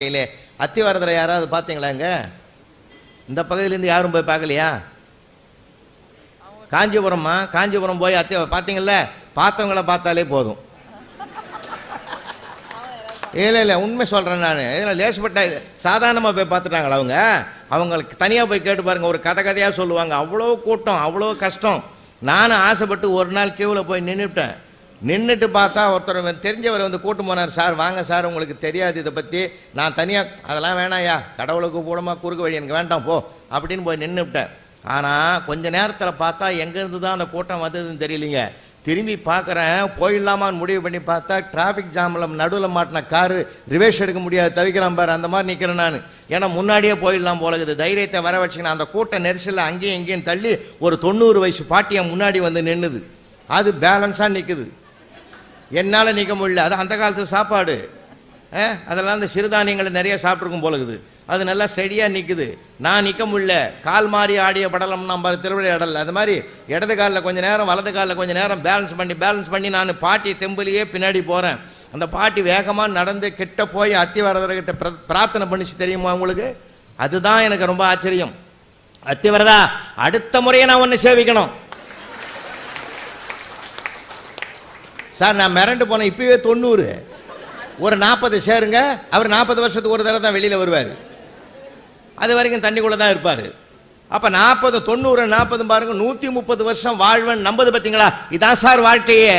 அத்திவரதரை யாராவது பார்த்தீங்களாங்க? இந்த பகுதியிலேருந்து யாரும் போய் பார்க்கலையா? காஞ்சிபுரம்மா, காஞ்சிபுரம் போய் பார்த்தீங்கல்ல, பார்த்தவங்கள பார்த்தாலே போதும். இல்லை உண்மை சொல்கிறேன் நான். இதில் லேசுப்பட்ட சாதாரணமாக போய் பார்த்துட்டாங்களா? அவங்களுக்கு தனியாக போய் கேட்டு பாருங்கள், ஒரு கதையாக சொல்லுவாங்க. அவ்வளோ கூட்டம், அவ்வளோ கஷ்டம். நானும் ஆசைப்பட்டு ஒரு நாள் கியூவில் போய் நின்றுட்டு பார்த்தா ஒருத்தர் தெரிஞ்சவர் கூட்டு போனார். சார் வாங்க சார், உங்களுக்கு தெரியாது இதை பற்றி, நான் தனியாக அதெல்லாம் வேணாயா, கடவுளுக்கு கூடமா குறுக்கு வழி எனக்கு வேண்டாம் போ அப்படின்னு போய் நின்றுவிட்டேன். ஆனால் கொஞ்ச நேரத்தில் பார்த்தா எங்கேருந்து தான் அந்த கூட்டம் வந்ததுன்னு தெரியலிங்க. திரும்பி பார்க்குறேன், போயிடலாமான்னு முடிவு பண்ணி பார்த்தா டிராஃபிக் ஜாமில் நடுவில் மாட்டின காரு ரிவேஷ் எடுக்க முடியாது, தவிக்கிறான் பாரு, அந்த மாதிரி நிற்கிறேன் நான். ஏன்னா முன்னாடியே போயிடலாம் போலகுது. தைரியத்தை வர வச்சுக்கணும். அந்த கூட்ட நெரிசலில் அங்கேயும் இங்கேயும் தள்ளி ஒரு 90 வயசு பாட்டியை முன்னாடி வந்து நின்றுது. அது பேலன்ஸாக நிற்குது, என்னால் நிற்க முடியல. அது அந்த காலத்து சாப்பாடு, அதெல்லாம் அந்த சிறுதானியங்களை நிறைய சாப்பிட்ருக்கும் போலகுது. அது நல்லா ஸ்டெடியாக நிற்குது, நான் நிற்க முடியல. கால் மாறி ஆடிய படலம் நம்ம திருவிளையாடல், அது மாதிரி இடது காலில் கொஞ்சம் நேரம், வலது காலில் கொஞ்சம் நேரம் பேலன்ஸ் பண்ணி நான் பாட்டி தெம்பலியே பின்னாடி போகிறேன். அந்த பாட்டி வேகமாக நடந்து கிட்ட போய் அத்திவரதர்கிட்ட பிரார்த்தனை பண்ணிச்சு தெரியுமா உங்களுக்கு? அதுதான் எனக்கு ரொம்ப ஆச்சரியம். அத்திவரதா, அடுத்த முறையை நான் ஒன்று சேவிக்கணும் சார். நான் மிரண்டு போனேன். இப்பவே 90, ஒரு 40 சேருங்க. அவர் 40 வருஷத்துக்கு ஒரு தடவை தான் வெளியில் வருவார். அது வரைக்கும் தண்ணிக்குள்ளே தான் இருப்பார். அப்போ 40, 90, 40 பாருங்க, 130 வருஷம் வாழ்வன் நம்பது பார்த்தீங்களா? இதான் சார் வாழ்க்கையே.